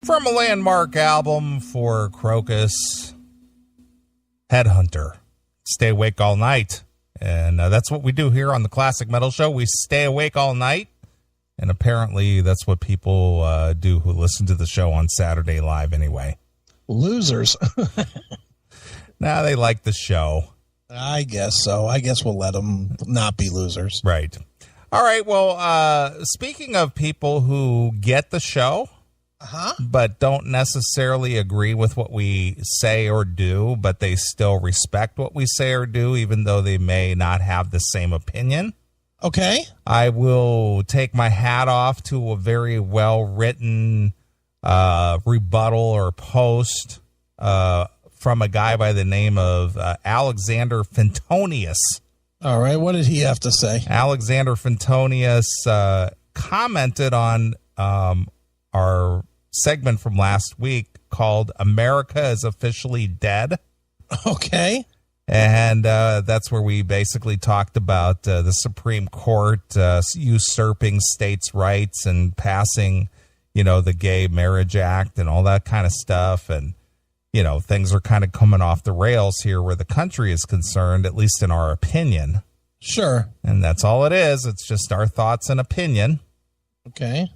From a landmark album for Crocus, Headhunter. Stay awake all night. And that's what we do here on the Classic Metal Show. We stay awake all night. And apparently that's what people do who listen to the show on Saturday Live anyway. Losers. Nah, they like the show. I guess so. I guess we'll let them not be losers. Right. All right. Well, speaking of people who get the show, but don't necessarily agree with what we say or do, but they still respect what we say or do, even though they may not have the same opinion. Okay. I will take my hat off to a very well-written rebuttal or post from a guy by the name of Alexander Fintonius. All right. What did he have to say? Alexander Fintonius commented on our segment from last week called America is Officially Dead. Okay. And that's where we basically talked about the Supreme Court usurping states' rights and passing, the Gay Marriage Act and all that kind of stuff. And, things are kind of coming off the rails here where the country is concerned, at least in our opinion. Sure. And that's all it is. It's just our thoughts and opinion. Okay.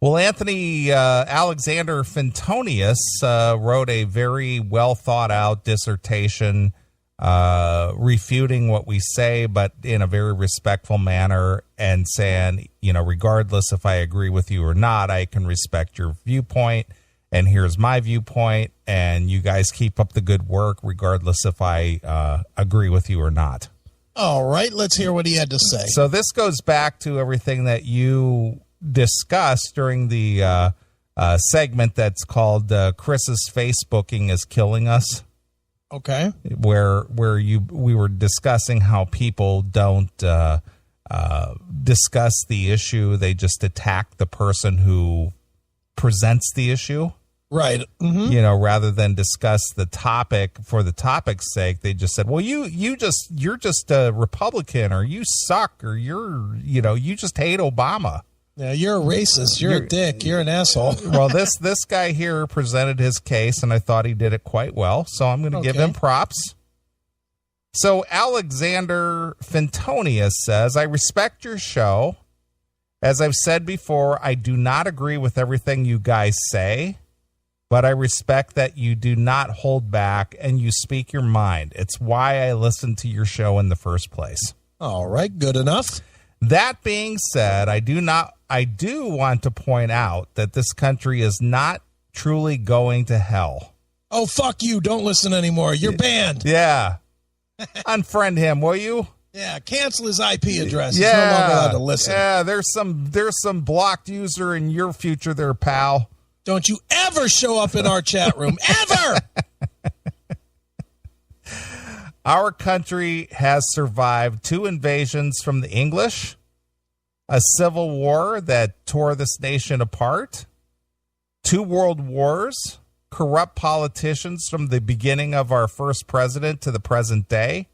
Well, Anthony Alexander Fintonius wrote a very well thought out dissertation refuting what we say, but in a very respectful manner and saying, regardless if I agree with you or not, I can respect your viewpoint. And here's my viewpoint. And you guys keep up the good work, regardless if I agree with you or not. All right. Let's hear what he had to say. So this goes back to everything that you discussed during the segment that's called Chris's Facebooking is Killing Us. Okay. Where we were discussing how people don't discuss the issue. They just attack the person who presents the issue. Right. Mm-hmm. Rather than discuss the topic for the topic's sake, they just said, well, you're just a Republican, or you suck, or you just hate Obama. Yeah, you're a racist. You're a dick. You're an asshole. Well, this guy here presented his case, and I thought he did it quite well, so I'm going to give him props. So Alexander Fintonius says, I respect your show. As I've said before, I do not agree with everything you guys say, but I respect that you do not hold back and you speak your mind. It's why I listen to your show in the first place. All right, good enough. That being said, I do want to point out that this country is not truly going to hell. Oh, fuck you. Don't listen anymore. You're banned. Yeah. Unfriend him, will you? Yeah, cancel his IP address. He's no longer allowed to listen. Yeah, there's some blocked user in your future there, pal. Don't you ever show up in our chat room. Ever! Our country has survived 2 invasions from the English, a civil war that tore this nation apart, 2 world wars, corrupt politicians from the beginning of our first president to the present day,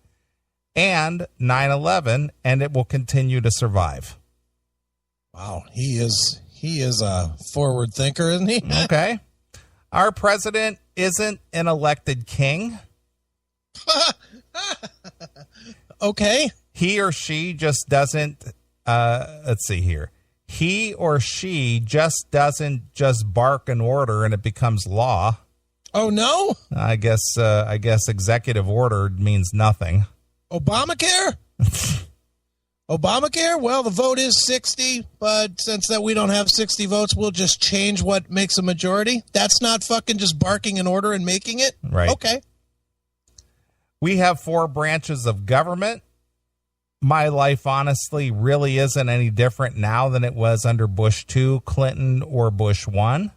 and 9/11, and it will continue to survive. Wow, he is a forward thinker, isn't he? Okay. Our president isn't an elected king. Okay. He or she just doesn't, let's see here. He or she just doesn't just bark an order and it becomes law. Oh, no? I guess executive order means nothing. Obamacare? Obamacare? Well, the vote is 60, but since that we don't have 60 votes, we'll just change what makes a majority. That's not fucking just barking an order and making it? Right. Okay. We have 4 branches of government. My life, honestly, really isn't any different now than it was under Bush 2, Clinton, or Bush 1.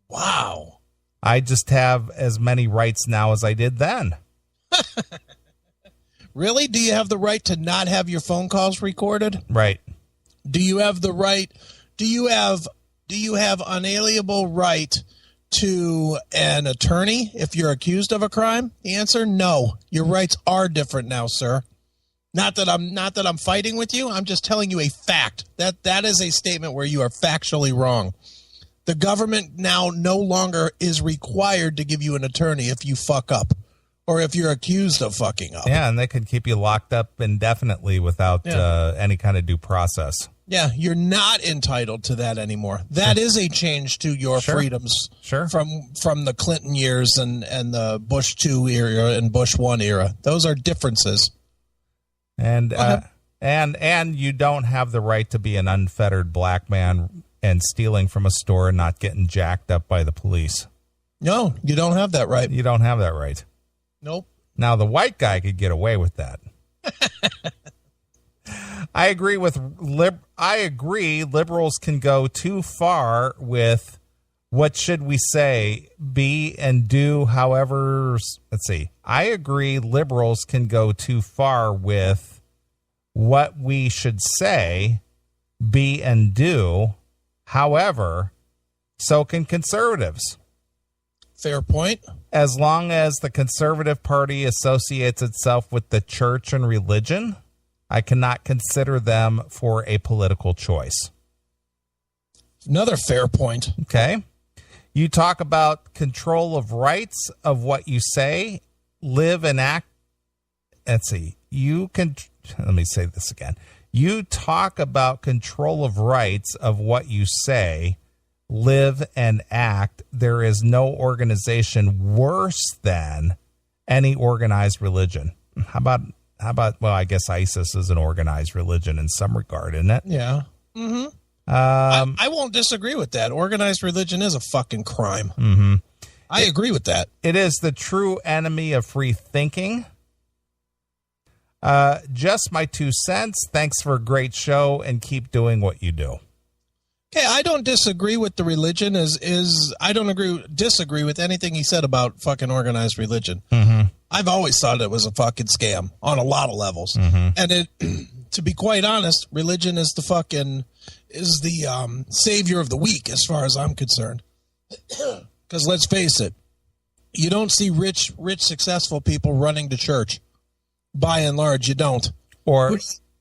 Wow. I just have as many rights now as I did then. Really? Do you have the right to not have your phone calls recorded? Right. Do you have the right? Do you have unalienable right to an attorney if you're accused of a crime? The answer, no. Your rights are different now, sir. Not that I'm fighting with you. I'm just telling you a fact. That is a statement where you are factually wrong. The government now no longer is required to give you an attorney if you fuck up or if you're accused of fucking up. Yeah, and they could keep you locked up indefinitely without any kind of due process. Yeah, you're not entitled to that anymore. That is a change to your freedoms from the Clinton years and the Bush 2 era and Bush 1 era. Those are differences. And you don't have the right to be an unfettered black man and stealing from a store and not getting jacked up by the police. No, you don't have that right. You don't have that right. Nope. Now, the white guy could get away with that. I agree liberals can go too far with what should we say, be and do, however, let's see. I agree liberals can go too far with what we should say, be and do, however, so can conservatives. Fair point. As long as the Conservative Party associates itself with the church and religion, I cannot consider them for a political choice. Another fair point. Okay. You talk about control of rights of what you say, live and act. Let's see. Let me say this again. You talk about control of rights of what you say, live and act. There is no organization worse than any organized religion. How about, well, I guess ISIS is an organized religion in some regard, isn't it? Yeah. Mm-hmm. I won't disagree with that. Organized religion is a fucking crime. Mm-hmm. I agree with that. It is the true enemy of free thinking. Just my 2 cents. Thanks for a great show and keep doing what you do. Okay, I don't disagree with the religion. I don't disagree with anything he said about fucking organized religion. Mm-hmm. I've always thought it was a fucking scam on a lot of levels. Mm-hmm. And to be quite honest, religion is the savior of the weak as far as I'm concerned. Because let's face it, you don't see rich, successful people running to church. By and large, you don't.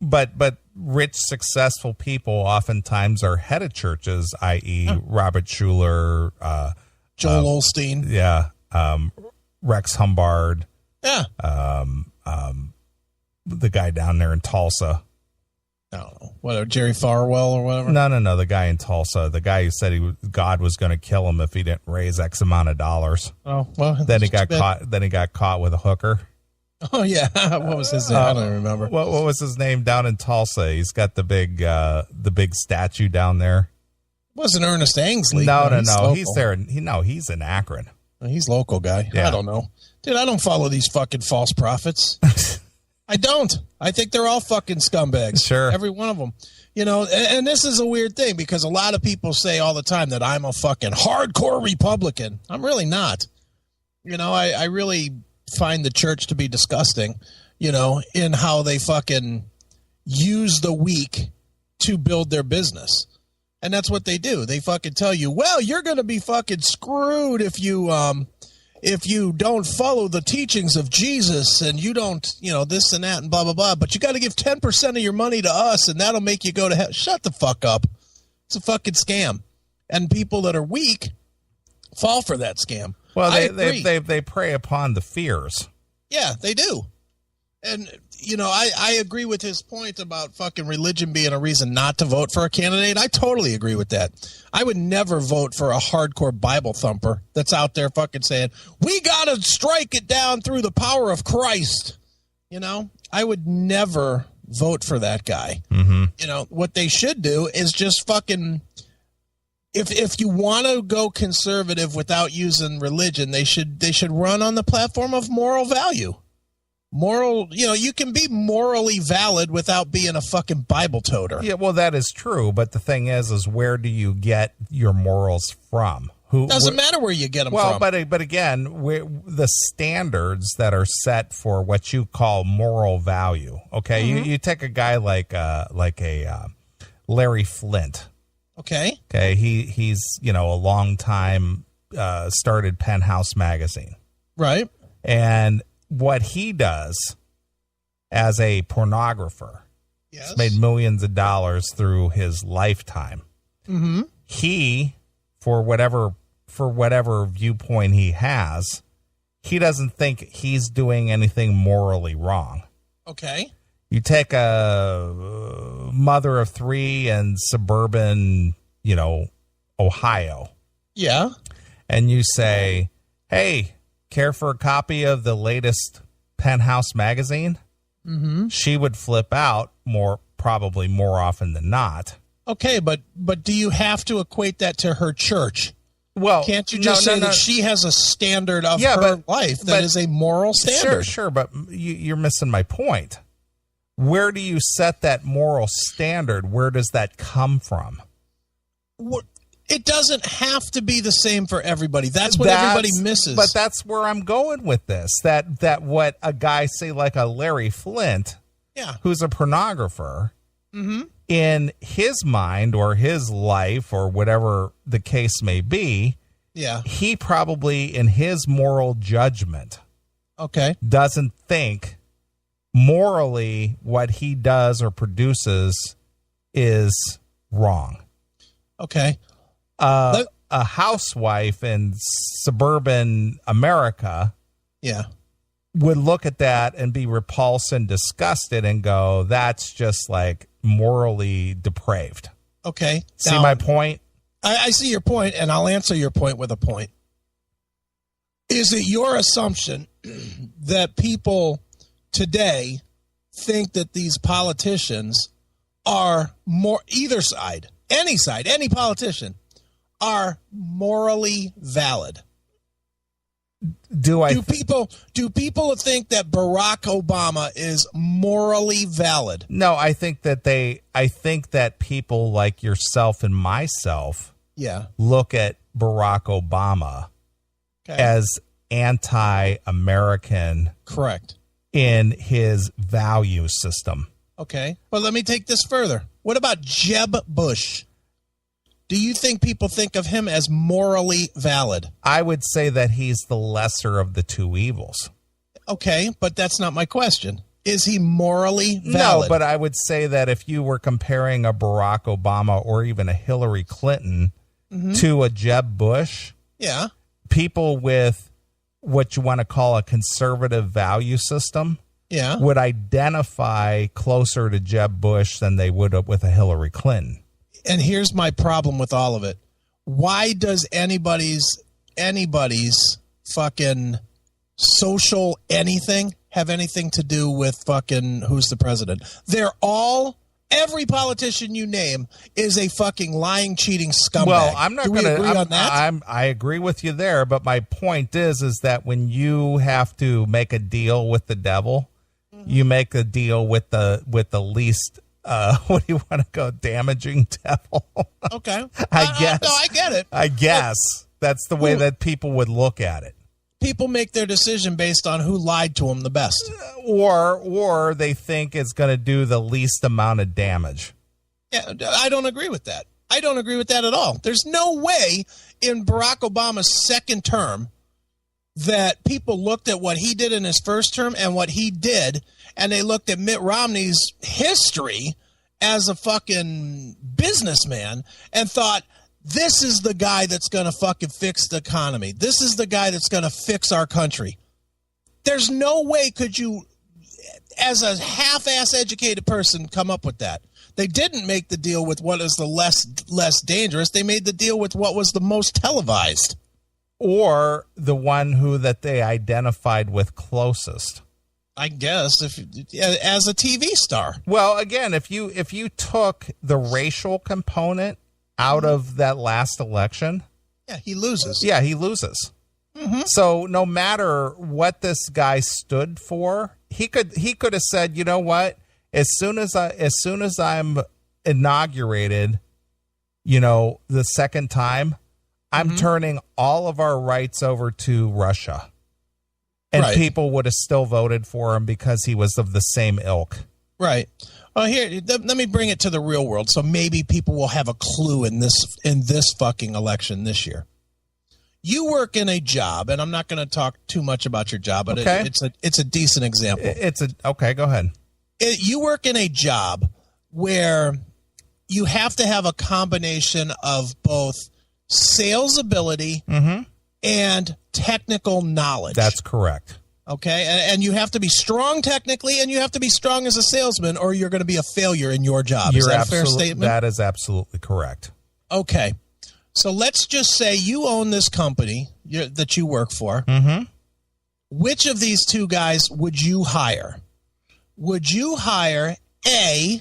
But rich, successful people oftentimes are head of churches, i.e. Robert Schuller, Joel Osteen. Yeah. Rex Humbard. Yeah. The guy down there in Tulsa. I don't know. Whatever, Jerry Falwell or whatever? No. The guy in Tulsa. The guy who said God was going to kill him if he didn't raise X amount of dollars. Oh, well. Then he got caught. Then he got caught with a hooker. Oh, yeah. What was his name? I don't remember. What was his name down in Tulsa? He's got the big statue down there. It wasn't Ernest Angsley. No. He's there. He's in Akron. He's local guy. Yeah. I don't know. Dude, I don't follow these fucking false prophets. I don't. I think they're all fucking scumbags. Sure. Every one of them. You know, and this is a weird thing because a lot of people say all the time that I'm a fucking hardcore Republican. I'm really not. You know, I really find the church to be disgusting, you know, in how they fucking use the weak to build their business. And that's what they do. They fucking tell you, well, you're going to be fucking screwed if you don't follow the teachings of Jesus and you don't, you know, this and that and blah, blah, blah. But you got to give 10% of your money to us and that'll make you go to hell. Shut the fuck up. It's a fucking scam. And people that are weak fall for that scam. Well, they prey upon the fears. Yeah, they do. And, you know, I agree with his point about fucking religion being a reason not to vote for a candidate. I totally agree with that. I would never vote for a hardcore Bible thumper that's out there fucking saying, we got to strike it down through the power of Christ. You know, I would never vote for that guy. Mm-hmm. You know, what they should do is just fucking... If you want to go conservative without using religion, they should run on the platform of moral value. Moral, you know, you can be morally valid without being a fucking Bible toter. Yeah, well, that is true. But the thing is where do you get your morals from? Doesn't matter where you get them from. Well, but again, the standards that are set for what you call moral value. Okay, mm-hmm. you take a guy like a Larry Flint. Okay, he's, you know, a long time started Penthouse magazine. Right. And what he does as a pornographer, yes, made millions of dollars through his lifetime. Mm-hmm. He for whatever viewpoint he has, he doesn't think he's doing anything morally wrong. Okay. You take a mother of three in suburban, Ohio. Yeah. And you say, hey, care for a copy of the latest Penthouse magazine? Mm-hmm. She would flip out probably more often than not. Okay, but do you have to equate that to her church? Well, can't you just say that she has a standard of her life that is a moral standard? Sure, but you're missing my point. Where do you set that moral standard? Where does that come from? It doesn't have to be the same for everybody. That's what everybody misses. But that's where I'm going with this. That what a guy, say like a Larry Flint, who's a pornographer, in his mind or his life or whatever the case may be, he probably in his moral judgment doesn't think morally what he does or produces is wrong. Okay. A housewife in suburban America would look at that and be repulsed and disgusted and go, that's just like morally depraved. Okay. See my point? I see your point, and I'll answer your point with a point. Is it your assumption that people today think that these politicians are either side, any politician, are morally valid? Do people think that Barack Obama is morally valid? No, I think that people like yourself and myself look at Barack Obama as anti-American. Correct. In his value system. Okay. Well, let me take this further. What about Jeb Bush? Do you think people think of him as morally valid? I would say that he's the lesser of the two evils. Okay, but that's not my question. Is he morally valid? No, but I would say that if you were comparing a Barack Obama or even a Hillary Clinton to a Jeb Bush, people with what you want to call a conservative value system would identify closer to Jeb Bush than they would with a Hillary Clinton. And here's my problem with all of it. Why does anybody's fucking social anything have anything to do with fucking who's the president? Every politician you name is a fucking lying, cheating scumbag. Well, I'm not going to agree on that. I agree with you there, but my point is that when you have to make a deal with the devil, you make a deal with the least. What do you want to go? Damaging devil. Okay, I guess. No, I get it. I guess that's the way that people would look at it. People make their decision based on who lied to them the best, or they think it's going to do the least amount of damage. Yeah, I don't agree with that. I don't agree with that at all. There's no way in Barack Obama's second term that people looked at what he did in his first term and what he did, and they looked at Mitt Romney's history as a fucking businessman and thought, this is the guy that's going to fucking fix the economy. This is the guy that's going to fix our country. There's no way could you, as a half-ass educated person, come up with that. They didn't make the deal with what is the less dangerous. They made the deal with what was the most televised. Or the one that they identified with closest. I guess as a TV star. Well, again, if you took the racial component out of that last election, he loses. Yeah, he loses. So no matter what this guy stood for, he could have said, you know what? As soon as I'm inaugurated, the second time, I'm turning all of our rights over to Russia. And people would have still voted for him because he was of the same ilk. Right. Well, here, let me bring it to the real world, so maybe people will have a clue in this fucking election this year. You work in a job, and I'm not going to talk too much about your job, but it's a decent example. Okay, go ahead. You work in a job where you have to have a combination of both sales ability, and technical knowledge. That's correct. Okay, and you have to be strong technically, and you have to be strong as a salesman, or you're going to be a failure in your job. Is that a fair statement? That is absolutely correct. Okay, so let's just say you own this company that you work for. Mm-hmm. Which of these two guys would you hire? Would you hire a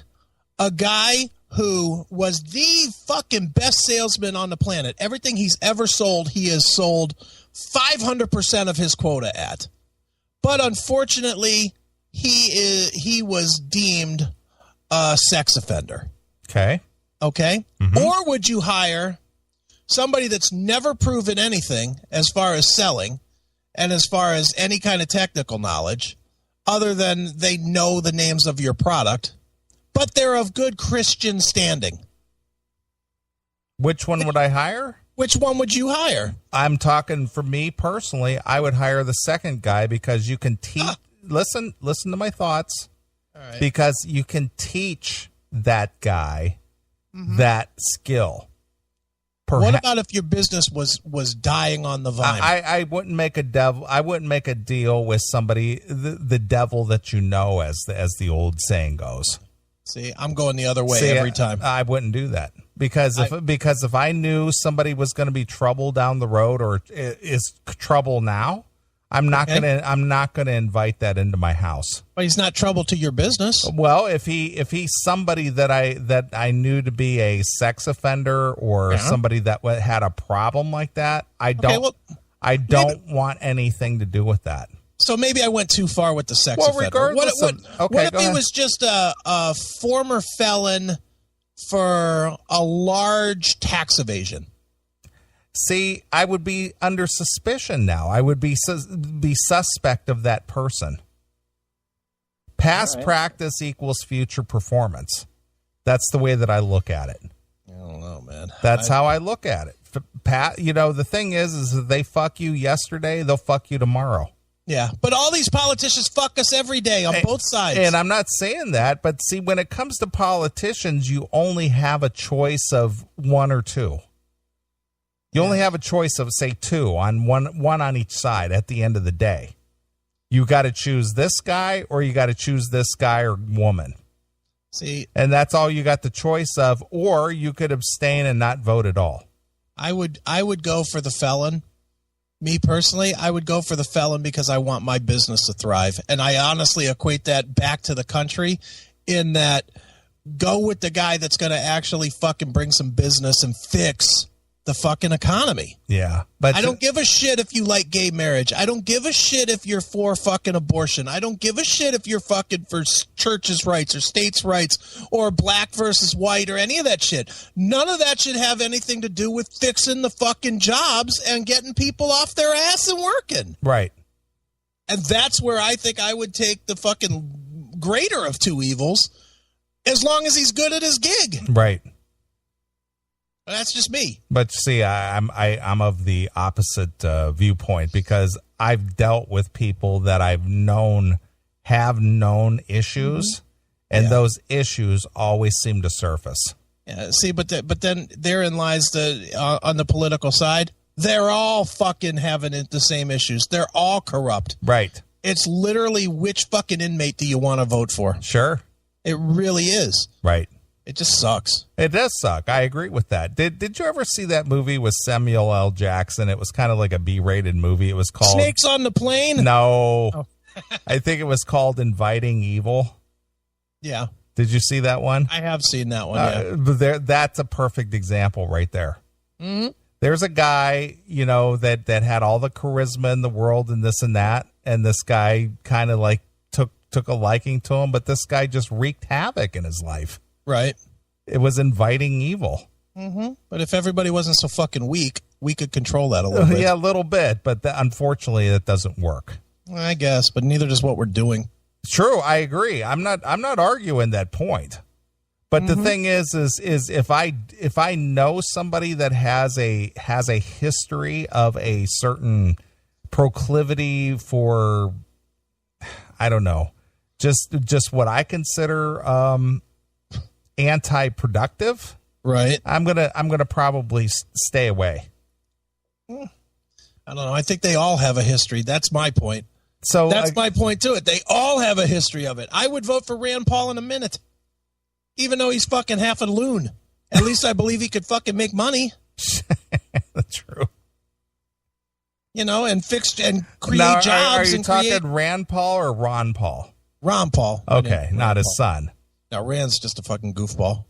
guy who was the fucking best salesman on the planet? Everything he's ever sold, he has sold 500% of his quota at. But unfortunately, he was deemed a sex offender. Okay. Mm-hmm. Or would you hire somebody that's never proven anything as far as selling and as far as any kind of technical knowledge, other than they know the names of your product, but they're of good Christian standing? Which one would I hire? Which one would you hire? I'm talking for me personally. I would hire the second guy because you can teach. Listen to my thoughts. All right. Because you can teach that guy that skill. What about if your business was dying on the vine? I wouldn't make a devil. I wouldn't make a deal with somebody, the devil that you know, as the old saying goes. See, I'm going the other way every time. I wouldn't do that because if I knew somebody was going to be trouble down the road or is trouble now, I'm not gonna invite that into my house. But he's not trouble to your business. Well, if he's somebody that I knew to be a sex offender or somebody that had a problem like that, I don't want anything to do with that. So maybe I went too far with the sex offender. Regardless what if he was just a former felon for a large tax evasion? See, I would be under suspicion now. I would be suspect of that person. Past practice equals future performance. That's the way that I look at it. I don't know, man. That's how I look at it. The thing is that they fuck you yesterday, they'll fuck you tomorrow. Yeah, but all these politicians fuck us every day on both sides. And I'm not saying that, but see, when it comes to politicians, you only have a choice of one or two. You only have a choice of, say, two on one on each side at the end of the day. You got to choose this guy or you got to choose this guy or woman. See, and that's all you got the choice of, or you could abstain and not vote at all. I would go for the felon. Me personally, I would go for the felon because I want my business to thrive. And I honestly equate that back to the country in that go with the guy that's going to actually fucking bring some business and fix the fucking economy. Yeah. But I don't give a shit if you like gay marriage. I don't give a shit if you're for fucking abortion. I don't give a shit if you're fucking for churches' rights or states' rights or black versus white or any of that shit. None of that should have anything to do with fixing the fucking jobs and getting people off their ass and working. Right. And that's where I think I would take the fucking greater of two evils as long as he's good at his gig. Right. That's just me. But see, I'm of the opposite viewpoint because I've dealt with people that I've known have known issues, and those issues always seem to surface. Yeah. See, but then therein lies the on the political side. They're all fucking having the same issues. They're all corrupt. Right. It's literally which fucking inmate do you want to vote for? Sure. It really is. Right. It just sucks. It does suck. I agree with that. Did you ever see that movie with Samuel L. Jackson? It was kind of like a B-rated movie. It was called Snakes on the Plane? No. Oh. I think it was called Inviting Evil. Yeah. Did you see that one? I have seen that one, That's a perfect example right there. Mm-hmm. There's a guy, that had all the charisma in the world and this and that, and this guy kind of like took a liking to him, but this guy just wreaked havoc in his life. Right. It was inviting evil. Mm-hmm. But if everybody wasn't so fucking weak, we could control that a little bit. Yeah, a little bit, but unfortunately, that doesn't work. I guess, but neither does what we're doing. True, I agree. I'm not arguing that point. But the thing is if I know somebody that has a history of a certain proclivity for, I don't know, just what I consider anti-productive, Right. I'm gonna probably stay away. I don't know. I think they all have a history. That's my point. So that's my point to it. They all have a history of it. I would vote for Rand Paul in a minute, even though he's fucking half a loon. At least I believe he could fucking make money. That's true. You know, and fix and create now, jobs. Are you talking Rand Paul or Ron Paul? Ron Paul. Okay, not his son. No, Rand's just a fucking goofball.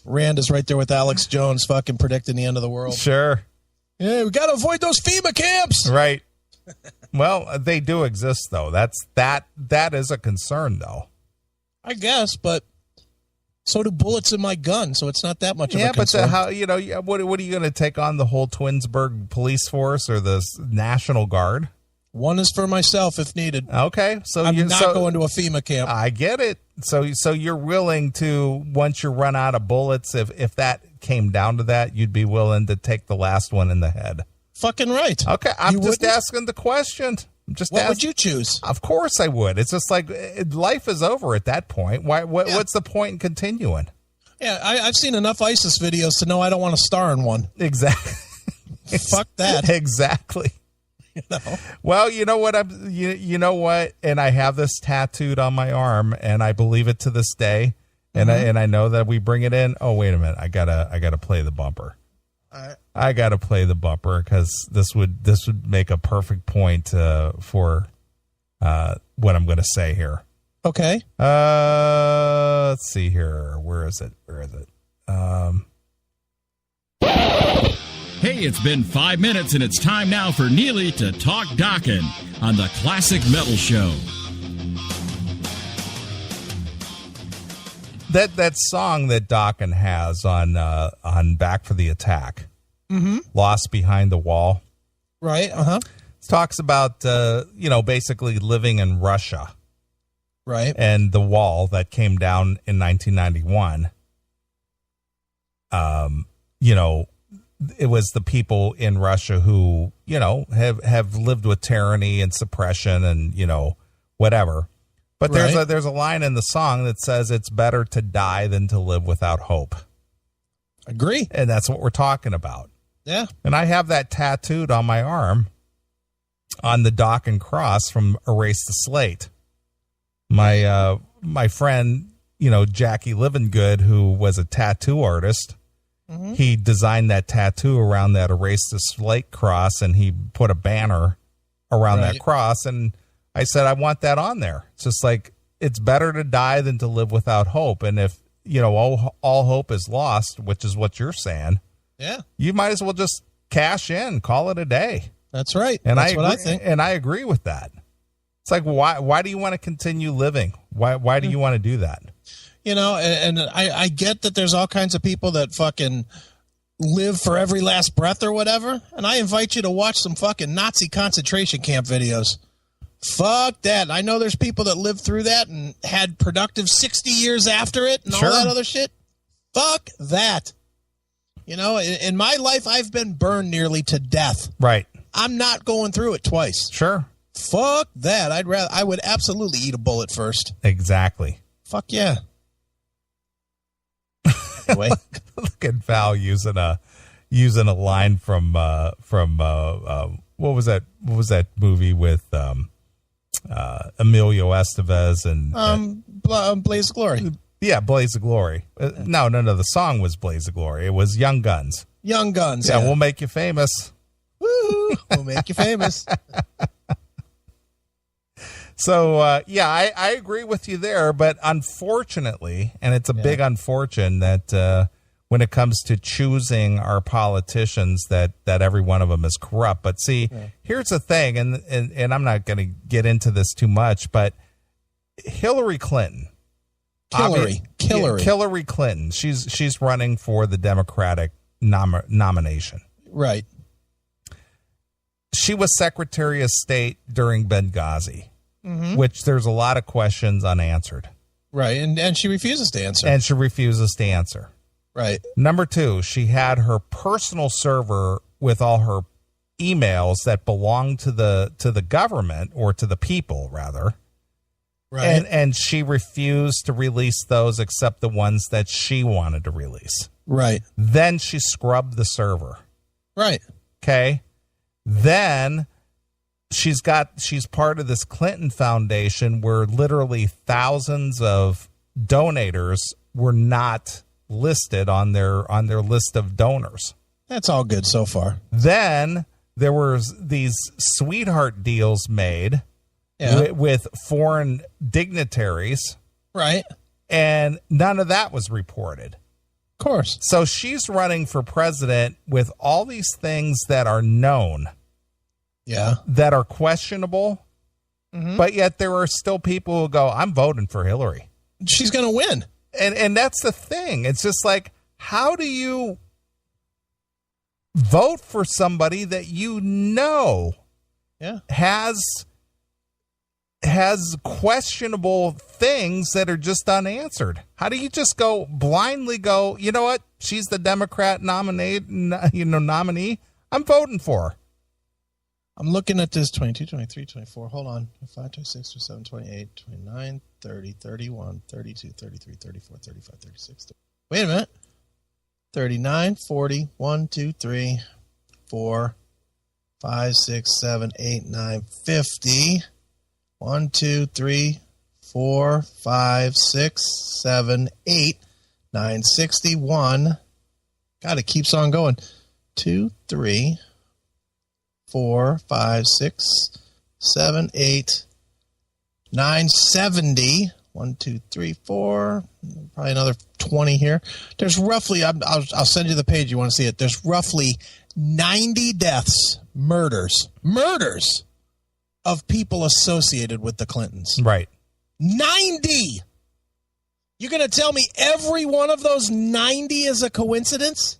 Rand is right there with Alex Jones fucking predicting the end of the world. Sure. Yeah, we got to avoid those FEMA camps. Right. Well, they do exist, though. That is a concern, though. I guess, but so do bullets in my gun, so it's not that much of a concern. Yeah, but what are you going to take on, the whole Twinsburg police force or the National Guard? One is for myself if needed. Okay, so I'm not going to a FEMA camp. I get it. So you're willing to, once you run out of bullets, if that came down to that, you'd be willing to take the last one in the head. Fucking right. Okay, I'm just asking the question. What would you choose? Of course I would. It's just like life is over at that point. What's the point in continuing? Yeah, I've seen enough ISIS videos to know I don't want to star in one. Exactly. Fuck that. Exactly. You know? Well, you know what? You know what? And I have this tattooed on my arm, and I believe it to this day. And I know that we bring it in. Oh, wait a minute! I gotta play the bumper. All right. I gotta play the bumper because this would make a perfect point for what I'm going to say here. Okay. Let's see here. Where is it? Hey, it's been 5 minutes, and it's time now for Neeley to talk Dokken on the Classic Metal Show. That song that Dokken has on Back for the Attack, Lost Behind the Wall, right? Talks about basically living in Russia, right? And the wall that came down in 1991. It was the people in Russia who, have lived with tyranny and suppression and, whatever. But there's a line in the song that says it's better to die than to live without hope. Agree. And that's what we're talking about. Yeah. And I have that tattooed on my arm on the Dokken cross from Erase the Slate. My friend, Jackie Livingood, who was a tattoo artist, he designed that tattoo around that Erase the Slate cross, and he put a banner around that cross. And I said, I want that on there. It's just like, it's better to die than to live without hope. And if, all hope is lost, which is what you're saying, you might as well just cash in, call it a day. That's right. And That's what I think. And I agree with that. It's like, why do you want to continue living? Why do you want to do that? And I get that there's all kinds of people that fucking live for every last breath or whatever. And I invite you to watch some fucking Nazi concentration camp videos. Fuck that. I know there's people that lived through that and had productive 60 years after it and all that other shit. Fuck that. In my life, I've been burned nearly to death. Right. I'm not going through it twice. Sure. Fuck that. I would absolutely eat a bullet first. Exactly. Fuck yeah. Anyway. Look at Val using a line from what was that movie with Emilio Estevez and Blaze of Glory. Yeah, Blaze of Glory. No, the song was Blaze of Glory. It was Young Guns. Young Guns. Yeah, we'll make you famous. Woo! We'll make you famous. So, I agree with you there, but unfortunately, and it's a big unfortunate that when it comes to choosing our politicians, that every one of them is corrupt. But see, here's the thing, and I'm not going to get into this too much, but Hillary Clinton. Hillary Clinton. She's running for the Democratic nomination. Right. She was Secretary of State during Benghazi. Which there's a lot of questions unanswered. Right, and she refuses to answer. Right. Number two, she had her personal server with all her emails that belonged to the government, or to the people rather, Right. And she refused to release those except the ones that she wanted to release. Right. Then she scrubbed the server. Right. Okay. Then she's part of this Clinton Foundation where literally thousands of donators were not listed on their list of donors. That's all good so far. Then there were these sweetheart deals made with foreign dignitaries. Right. And none of that was reported. Of course. So she's running for president with all these things that are known. Yeah. That are questionable. Mm-hmm. But yet there are still people who go, I'm voting for Hillary. She's going to win. And that's the thing. It's just like, how do you vote for somebody that you know has questionable things that are just unanswered? How do you just blindly go, you know what? She's the Democrat nominee. I'm voting for her. I'm looking at this 22, 23, 24. Hold on. 25, 26, 27, 28, 29, 30, 31, 32, 33, 34, 35, 36. Wait a minute. 39, 40, 1, 2, 3, 4, 5, 6, 7, 8, 9, 50. 1, 2, 3, 4, 5, 6, 7, 8, 9, 61. God, it keeps on going. 2, 3, 4, 5, 6, 7, 8, 9, 70. 1, 2, 3, 4. Probably another 20 here. There's roughly, I'll send you the page you want to see it. There's roughly 90 deaths, murders of people associated with the Clintons. Right. 90! You're going to tell me every one of those 90 is a coincidence?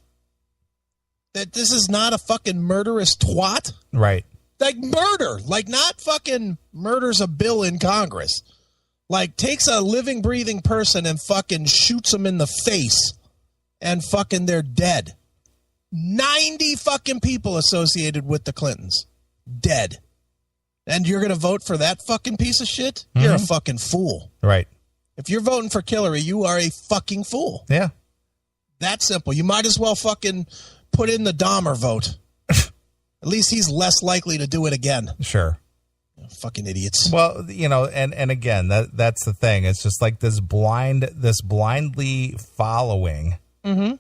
That this is not a fucking murderous twat? Right. Like murder. Like not fucking murders a bill in Congress. Like takes a living, breathing person and fucking shoots them in the face and fucking they're dead. 90 fucking people associated with the Clintons. Dead. And you're going to vote for that fucking piece of shit? Mm-hmm. You're a fucking fool. Right. If you're voting for Hillary, you are a fucking fool. Yeah. That simple. You might as well fucking put in the Dahmer vote. At least he's less likely to do it again. Sure. Fucking idiots. Well, and again, that's the thing. It's just like this blindly following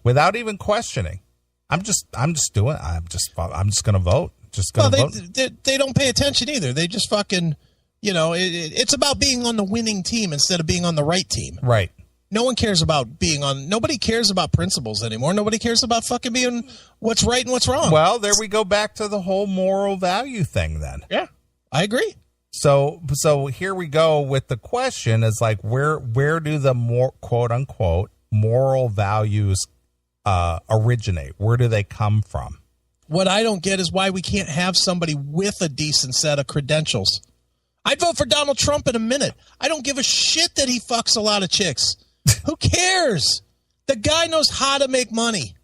without even questioning. I'm just going to vote. They don't pay attention either. They just fucking, it's about being on the winning team instead of being on the right team. Right. No one cares about nobody cares about principles anymore. Nobody cares about fucking being what's right and what's wrong. Well, there we go back to the whole moral value thing then. Yeah, I agree. So here we go with the question is like, where do the more quote unquote moral values originate? Where do they come from? What I don't get is why we can't have somebody with a decent set of credentials. I'd vote for Donald Trump in a minute. I don't give a shit that he fucks a lot of chicks. Who cares? The guy knows how to make money.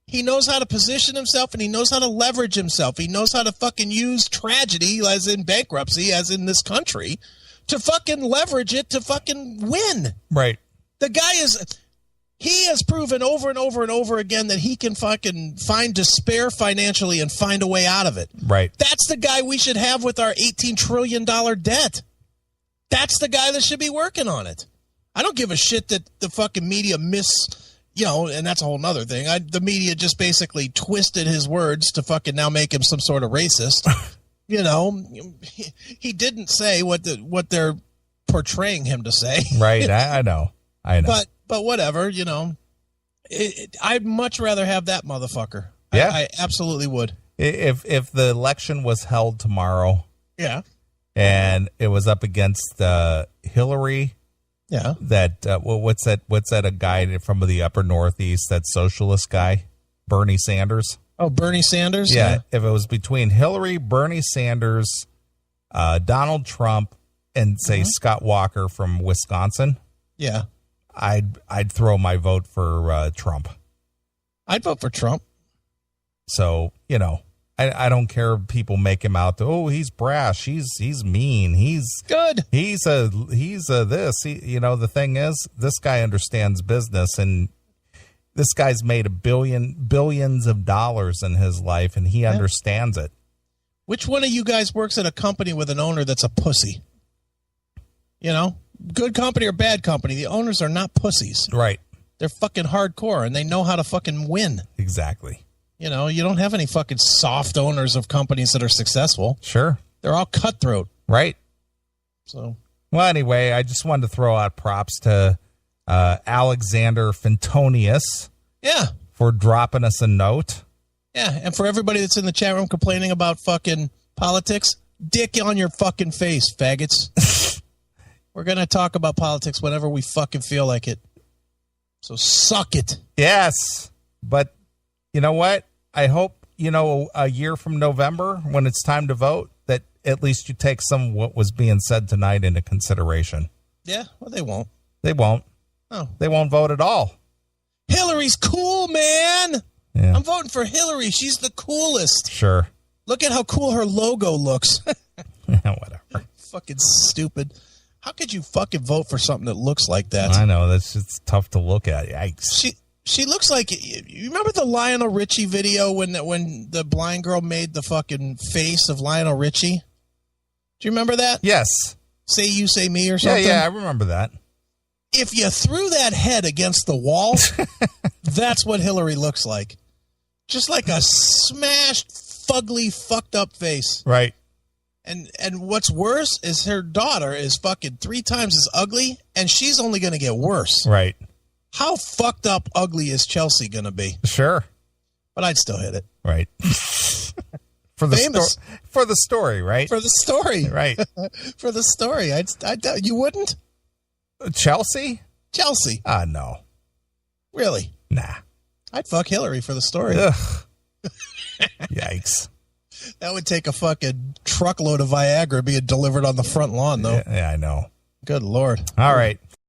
He knows how to position himself and he knows how to leverage himself. He knows how to fucking use tragedy, as in bankruptcy, as in this country, to fucking leverage it to fucking win. Right. The guy he has proven over and over and over again that he can fucking find despair financially and find a way out of it. Right. That's the guy we should have with our $18 trillion debt. That's the guy that should be working on it. I don't give a shit that the fucking media and that's a whole nother thing. The media just basically twisted his words to fucking now make him some sort of racist. He didn't say what they're portraying him to say. Right. I know. But whatever, I'd much rather have that motherfucker. Yeah. I absolutely would. If the election was held tomorrow. Yeah. And it was up against Hillary. Yeah. What's that a guy from the upper Northeast, that socialist guy, Bernie Sanders? Oh, Bernie Sanders? Yeah. If it was between Hillary, Bernie Sanders, Donald Trump, and say Scott Walker from Wisconsin. Yeah. I'd throw my vote for Trump. I'd vote for Trump. So, I don't care if people make him out. Oh, he's brash. He's mean. He's good. He's a this. The thing is, this guy understands business, and this guy's made billions of dollars in his life, and he understands it. Which one of you guys works at a company with an owner that's a pussy? Good company or bad company, the owners are not pussies. Right. They're fucking hardcore, and they know how to fucking win. Exactly. You don't have any fucking soft owners of companies that are successful. Sure. They're all cutthroat. Right. So. Well, anyway, I just wanted to throw out props to Alexander Fintonius. Yeah. For dropping us a note. Yeah, and for everybody that's in the chat room complaining about fucking politics, dick on your fucking face, faggots. We're going to talk about politics whenever we fucking feel like it. So suck it. Yes. But you know what? I hope, a year from November, when it's time to vote, that at least you take some of what was being said tonight into consideration. Yeah, well, they won't. They won't. Oh. They won't vote at all. Hillary's cool, man. Yeah. I'm voting for Hillary. She's the coolest. Sure. Look at how cool her logo looks. Whatever. Fucking stupid. How could you fucking vote for something that looks like that? I know. That's just tough to look at. Yikes. She looks like, you remember the Lionel Richie video when the blind girl made the fucking face of Lionel Richie? Do you remember that? Yes. Say you, say me or something? Yeah, I remember that. If you threw that head against the wall, that's what Hillary looks like. Just like a smashed, fugly, fucked up face. Right. And what's worse is her daughter is fucking 3 times as ugly, and she's only going to get worse. Right. How fucked up ugly is Chelsea going to be? Sure. But I'd still hit it. Right. For the story, right? For the story. Right. For the story. You wouldn't? Chelsea? Chelsea. No. Really? Nah. I'd fuck Hillary for the story. Ugh. Yikes. That would take a fucking truckload of Viagra being delivered on the front lawn, though. Yeah, I know. Good Lord. All right.